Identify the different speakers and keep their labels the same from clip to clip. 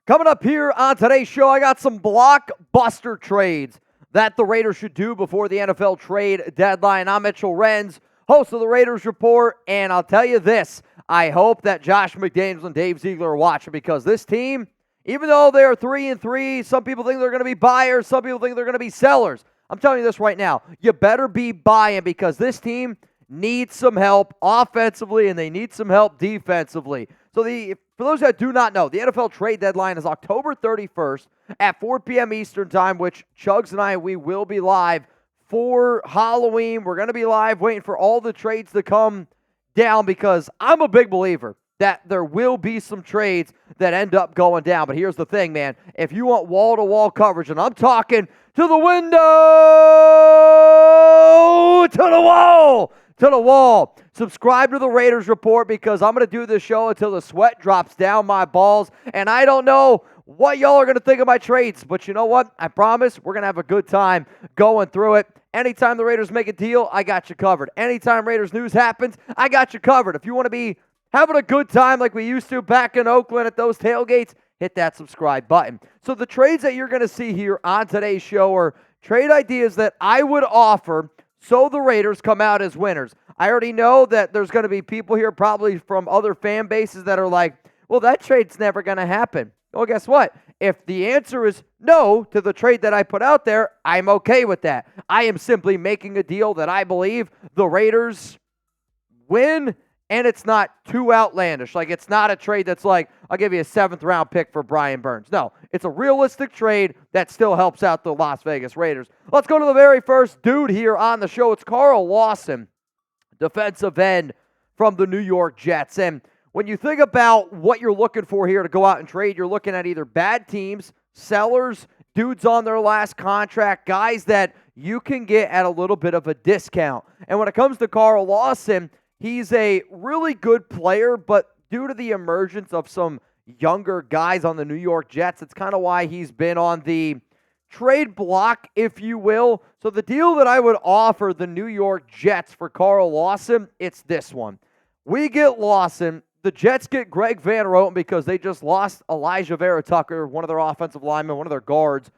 Speaker 1: Coming up here on today's show, I got some blockbuster trades that the Raiders should do before the NFL trade deadline. I'm Mitchell Renz, host of the Raiders Report, and I'll tell you this. I hope that Josh McDaniels and Dave Ziegler are watching, because this team, even though they're 3-3, some people think they're going to be buyers, some people think they're going to be sellers. I'm telling you this right now. You better be buying, because this team needs some help offensively and they need some help defensively. So for those that do not know, the NFL trade deadline is October 31st at 4 p.m. Eastern time, which Chugs and we will be live for Halloween. We're going to be live waiting for all the trades to come down, because I'm a big believer that there will be some trades that end up going down. But here's the thing, man. If you want wall-to-wall coverage, and I'm talking to the window, to the wall, subscribe to the Raiders Report, because I'm going to do this show until the sweat drops down my balls. And I don't know what y'all are going to think of my trades, but you know what? I promise we're going to have a good time going through it. Anytime the Raiders make a deal, I got you covered. Anytime Raiders news happens, I got you covered. If you want to be having a good time like we used to back in Oakland at those tailgates, hit that subscribe button. So the trades that you're going to see here on today's show are trade ideas that I would offer so the Raiders come out as winners. I already know that there's going to be people here probably from other fan bases that are like, well, that trade's never going to happen. Well, guess what? If the answer is no to the trade that I put out there, I'm okay with that. I am simply making a deal that I believe the Raiders win, and it's not too outlandish. Like, it's not a trade that's like, I'll give you a 7th-round pick for Brian Burns. No, it's a realistic trade that still helps out the Las Vegas Raiders. Let's go to the very first dude here on the show. It's Carl Lawson, defensive end from the New York Jets. And when you think about what you're looking for here to go out and trade, you're looking at either bad teams, sellers, dudes on their last contract, guys that you can get at a little bit of a discount. And when it comes to Carl Lawson, he's a really good player, but due to the emergence of some younger guys on the New York Jets, it's kind of why he's been on the trade block, if you will. So the deal that I would offer the New York Jets for Carl Lawson, it's this one. We get Lawson. The Jets get Greg Van Roten, because they just lost Elijah Vera Tucker, one of their offensive linemen, one of their guards,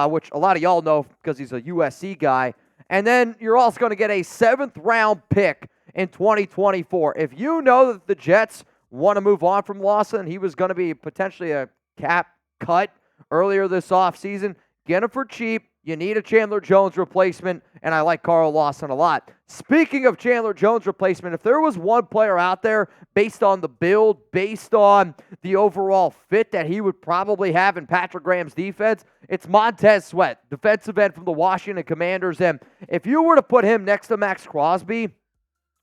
Speaker 1: which a lot of y'all know because he's a USC guy. And then you're also going to get a 7th-round pick in 2024. If you know that the Jets want to move on from Lawson, he was going to be potentially a cap cut earlier this offseason, get him for cheap. You need a Chandler Jones replacement, and I like Carl Lawson a lot. Speaking of Chandler Jones replacement, if there was one player out there based on the build, based on the overall fit that he would probably have in Patrick Graham's defense, it's Montez Sweat, defensive end from the Washington Commanders. And if you were to put him next to Max Crosby,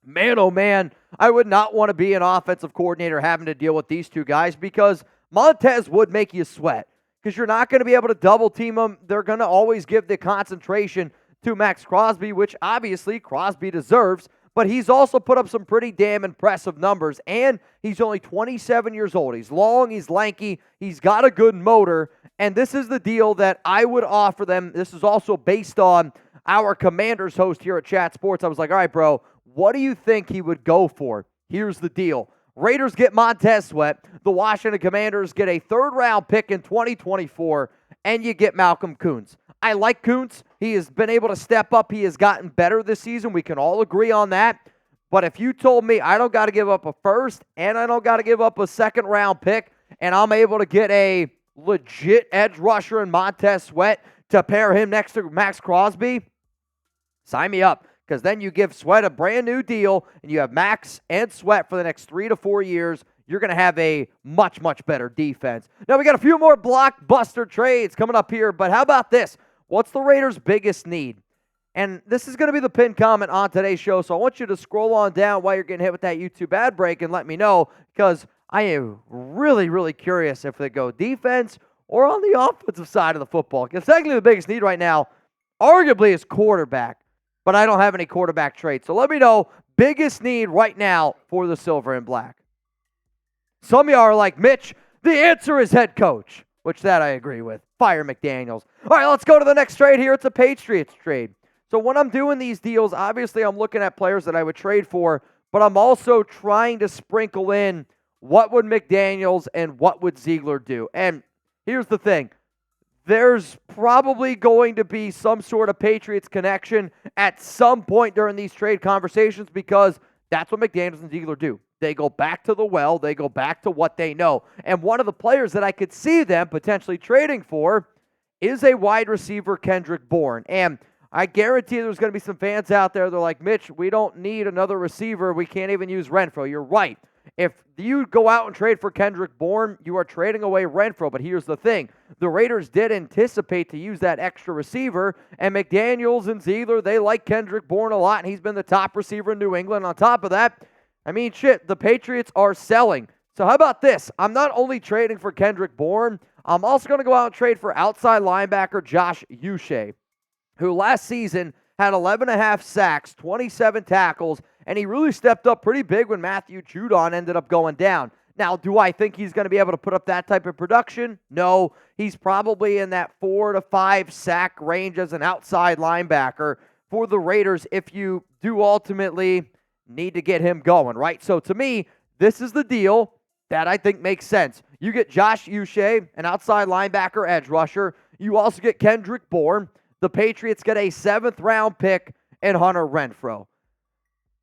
Speaker 1: man, oh man, I would not want to be an offensive coordinator having to deal with these two guys, because Montez would make you sweat. Because you're not going to be able to double team them. They're going to always give the concentration to Max Crosby, which obviously Crosby deserves. But he's also put up some pretty damn impressive numbers. And he's only 27 years old. He's long, he's lanky, he's got a good motor. And this is the deal that I would offer them. This is also based on our Commanders host here at Chat Sports. I was like, all right, bro, what do you think he would go for? Here's the deal. Raiders get Montez Sweat. The Washington Commanders get a 3rd-round pick in 2024, and you get Malcolm Koonce. I like Koonce. He has been able to step up. He has gotten better this season. We can all agree on that. But if you told me I don't got to give up a 1st and I don't got to give up a 2nd-round pick, and I'm able to get a legit edge rusher in Montez Sweat to pair him next to Max Crosby, sign me up. Because then you give Sweat a brand new deal, and you have Max and Sweat for the next 3 to 4 years. You're going to have a much, much better defense. Now, we got a few more blockbuster trades coming up here, but how about this? What's the Raiders' biggest need? And this is going to be the pinned comment on today's show, so I want you to scroll on down while you're getting hit with that YouTube ad break and let me know, because I am really, really curious if they go defense or on the offensive side of the football. Because technically the biggest need right now, arguably, is quarterback. But I don't have any quarterback trades. So let me know, biggest need right now for the Silver and Black. Some of y'all are like, Mitch, the answer is head coach, which that I agree with. Fire McDaniels. All right, let's go to the next trade here. It's a Patriots trade. So when I'm doing these deals, obviously I'm looking at players that I would trade for, but I'm also trying to sprinkle in what would McDaniels and what would Ziegler do. And here's the thing. There's probably going to be some sort of Patriots connection at some point during these trade conversations because that's what McDaniels and Ziegler do. They go back to the well. They go back to what they know. And one of the players that I could see them potentially trading for is a wide receiver, Kendrick Bourne. And I guarantee there's going to be some fans out there. They're like, Mitch, we don't need another receiver. We can't even use Renfrow. You're right. If you go out and trade for Kendrick Bourne, you are trading away Renfrow. But here's the thing. The Raiders did anticipate to use that extra receiver, and McDaniels and Ziegler, they like Kendrick Bourne a lot, and he's been the top receiver in New England. On top of that, I mean, shit, the Patriots are selling. So how about this? I'm not only trading for Kendrick Bourne, I'm also going to go out and trade for outside linebacker Josh Uche, who last season had 11.5 sacks, 27 tackles, and he really stepped up pretty big when Matthew Judon ended up going down. Now, do I think he's going to be able to put up that type of production? No. He's probably in that 4 to 5 sack range as an outside linebacker for the Raiders if you do ultimately need to get him going, right? So to me, this is the deal that I think makes sense. You get Josh Uche, an outside linebacker edge rusher. You also get Kendrick Bourne. The Patriots get a 7th-round pick and Hunter Renfrow.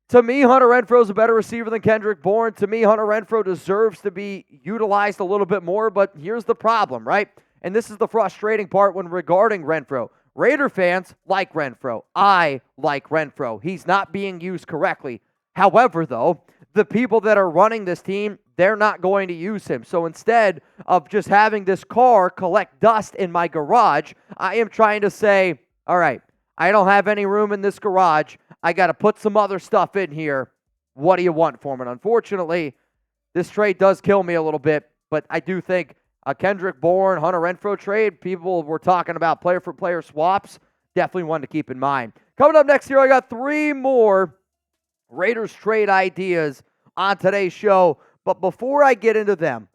Speaker 1: To me, Hunter Renfrow is a better receiver than Kendrick Bourne. To me, Hunter Renfrow deserves to be utilized a little bit more, but here's the problem, right? And this is the frustrating part when regarding Renfrow. Raider fans like Renfrow. I like Renfrow. He's not being used correctly. However, though, the people that are running this team, they're not going to use him. So instead of just having this car collect dust in my garage, I am trying to say, all right, I don't have any room in this garage. I got to put some other stuff in here. What do you want for him? And unfortunately, this trade does kill me a little bit, but I do think a Kendrick Bourne, Hunter Renfrow trade, people were talking about player-for-player swaps, definitely one to keep in mind. Coming up next here, I got 3 more Raiders trade ideas on today's show, but before I get into them,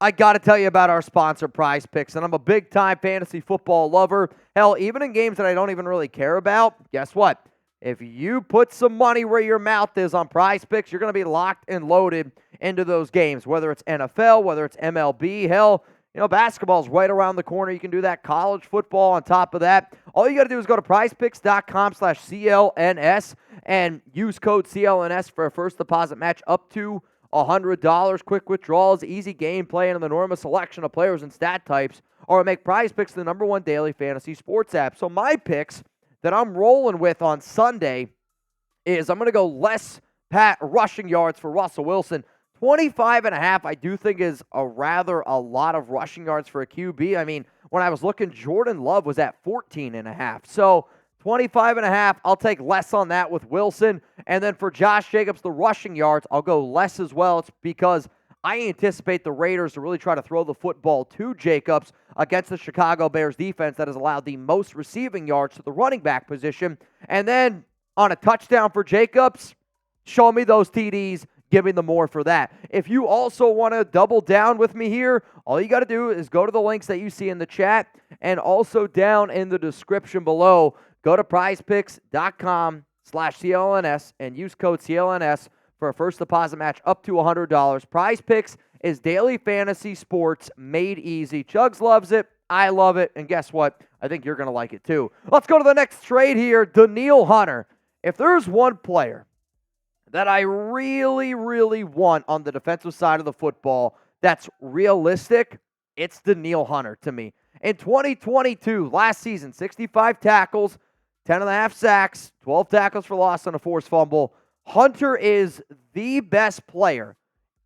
Speaker 1: I got to tell you about our sponsor, PrizePicks, and I'm a big-time fantasy football lover. Hell, even in games that I don't even really care about, guess what? If you put some money where your mouth is on PrizePicks, you're going to be locked and loaded into those games, whether it's NFL, whether it's MLB. Hell, basketball's right around the corner. You can do that. College football on top of that. All you got to do is go to prizepicks.com/CLNS and use code CLNS for a first deposit match up to $100. Quick withdrawals, easy gameplay, and an enormous selection of players and stat types are what make PrizePicks the #1 daily fantasy sports app. So my picks that I'm rolling with on Sunday is I'm going to go less rushing yards for Russell Wilson. 25.5 I do think is a lot of rushing yards for a QB. I mean, when I was looking, Jordan Love was at 14.5. So 25.5, I'll take less on that with Wilson. And then for Josh Jacobs, the rushing yards, I'll go less as well. It's because I anticipate the Raiders to really try to throw the football to Jacobs against the Chicago Bears defense that has allowed the most receiving yards to the running back position. And then on a touchdown for Jacobs, show me those TDs. Give me the more for that. If you also want to double down with me here, all you got to do is go to the links that you see in the chat and also down in the description below. Go to prizepicks.com/CLNS and use code CLNS for a first deposit match up to $100. PrizePicks is daily fantasy sports made easy. Chugs loves it. I love it. And guess what? I think you're going to like it too. Let's go to the next trade here. Danielle Hunter. If there's one player that I really, really want on the defensive side of the football that's realistic, it's Danielle Hunter to me. In 2022, last season, 65 tackles, 10.5 sacks, 12 tackles for loss and a forced fumble. Hunter is the best player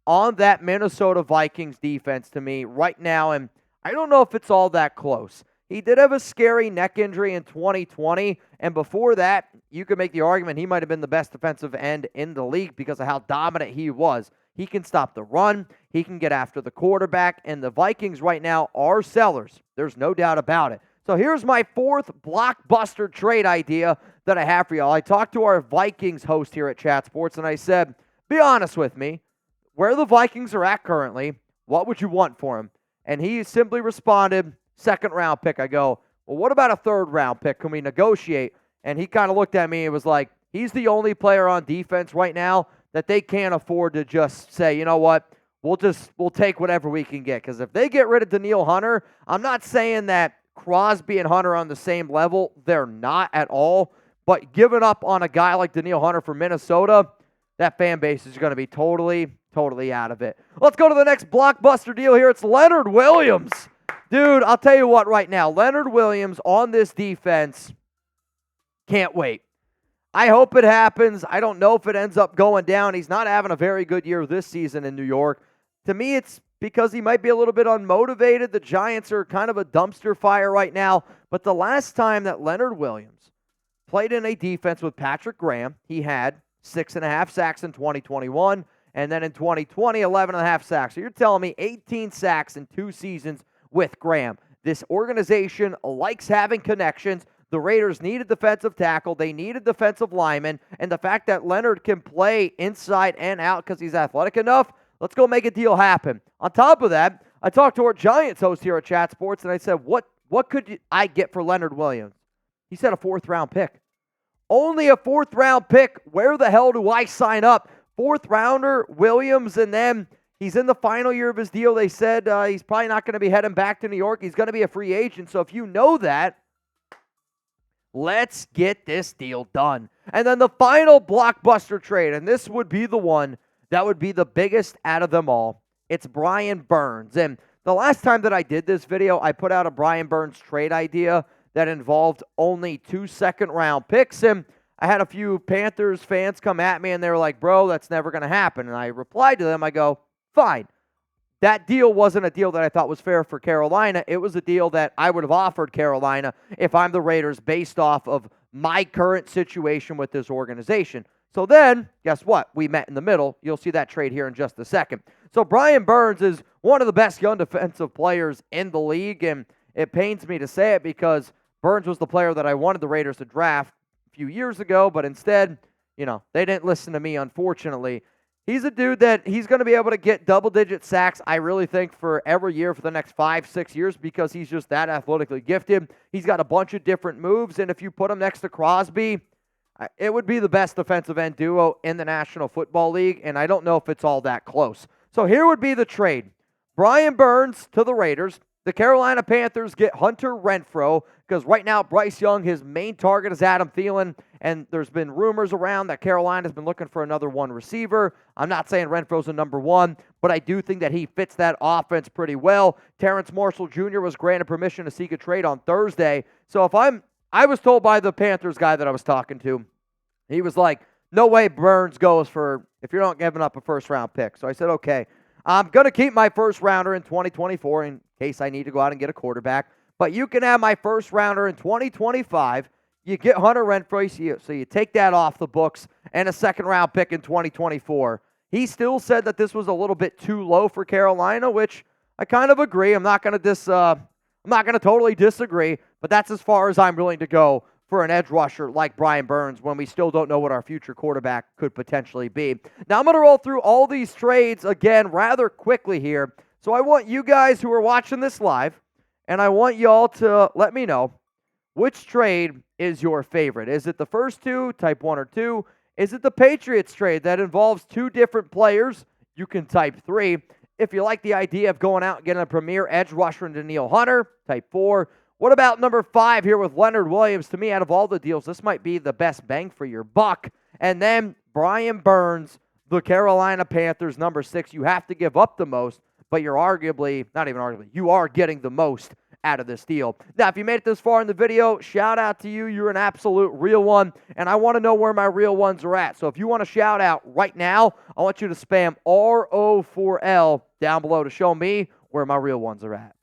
Speaker 1: on that Minnesota Vikings defense to me right now, and I don't know if it's all that close. He did have a scary neck injury in 2020, and before that, you could make the argument he might have been the best defensive end in the league because of how dominant he was. He can stop the run, he can get after the quarterback, and the Vikings right now are sellers. There's no doubt about it. So here's my 4th blockbuster trade idea that I have for y'all. I talked to our Vikings host here at Chat Sports, and I said, be honest with me, where the Vikings are at currently, what would you want for him? And he simply responded, 2nd-round pick. I go, well, what about a 3rd-round pick? Can we negotiate? And he kind of looked at me and was like, he's the only player on defense right now that they can't afford to just say, you know what, we'll take whatever we can get. Because if they get rid of Danielle Hunter, I'm not saying that Crosby and Hunter are on the same level. They're not at all. But giving up on a guy like Danielle Hunter for Minnesota, that fan base is going to be totally out of it. Let's go to the next blockbuster deal here. It's Leonard Williams. Dude, I'll tell you what right now. Leonard Williams on this defense, can't wait. I hope it happens. I don't know if it ends up going down. He's not having a very good year this season in New York. To me, it's because he might be a little bit unmotivated. The Giants are kind of a dumpster fire right now. But the last time that Leonard Williams played in a defense with Patrick Graham, he had 6.5 sacks in 2021. And then in 2020, 11.5 sacks. So you're telling me 18 sacks in 2 seasons with Graham. This organization likes having connections. The Raiders need a defensive tackle. They need a defensive lineman. And the fact that Leonard can play inside and out because he's athletic enough, let's go make a deal happen. On top of that, I talked to our Giants host here at Chat Sports, and I said, what could I get for Leonard Williams? He said a 4th-round pick. Only a 4th-round pick. Where the hell do I sign up? 4th-rounder, Williams, and then he's in the final year of his deal. They said he's probably not going to be heading back to New York. He's going to be a free agent. So if you know that, let's get this deal done. And then the final blockbuster trade, and this would be the one that would be the biggest out of them all. It's Brian Burns. And the last time that I did this video, I put out a Brian Burns trade idea that involved only 2 second-round picks. And I had a few Panthers fans come at me, and they were like, bro, that's never going to happen. And I replied to them, I go, fine. That deal wasn't a deal that I thought was fair for Carolina. It was a deal that I would have offered Carolina if I'm the Raiders based off of my current situation with this organization. So then, guess what? We met in the middle. You'll see that trade here in just a second. So Brian Burns is one of the best young defensive players in the league, and it pains me to say it because Burns was the player that I wanted the Raiders to draft few years ago, but instead, they didn't listen to me, unfortunately. He's a dude that he's going to be able to get double-digit sacks, I really think, for every year for the next 5-6 years because he's just that athletically gifted. He's got a bunch of different moves, and if you put him next to Crosby, it would be the best defensive end duo in the National Football League, and I don't know if it's all that close. So here would be the trade. Brian Burns to the Raiders. The Carolina Panthers get Hunter Renfrow because right now Bryce Young, his main target is Adam Thielen, and there's been rumors around that Carolina's been looking for another one receiver. I'm not saying Renfrow's a number 1, but I do think that he fits that offense pretty well. Terrence Marshall Jr. was granted permission to seek a trade on Thursday. So I was told by the Panthers guy that I was talking to, he was like, no way Burns goes for if you're not giving up a 1st-round pick. So I said, okay. I'm going to keep my 1st-rounder in 2024 in case I need to go out and get a quarterback. But you can have my 1st-rounder in 2025. You get Hunter Renfrow, so you take that off the books, and a 2nd-round pick in 2024. He still said that this was a little bit too low for Carolina, which I kind of agree. I'm not going to totally disagree, but that's as far as I'm willing to go for an edge rusher like Brian Burns when we still don't know what our future quarterback could potentially be. Now, I'm going to roll through all these trades again rather quickly here. So I want you guys who are watching this live, and I want y'all to let me know which trade is your favorite. Is it the first 2, type 1 or 2? Is it the Patriots trade that involves 2 different players? You can type 3. If you like the idea of going out and getting a premier edge rusher in Danielle Hunter, type 4. What about number 5 here with Leonard Williams? To me, out of all the deals, this might be the best bang for your buck. And then Brian Burns, the Carolina Panthers, number 6. You have to give up the most, but you are getting the most out of this deal. Now, if you made it this far in the video, shout out to you. You're an absolute real one, and I want to know where my real ones are at. So if you want to shout out right now, I want you to spam RO4L down below to show me where my real ones are at.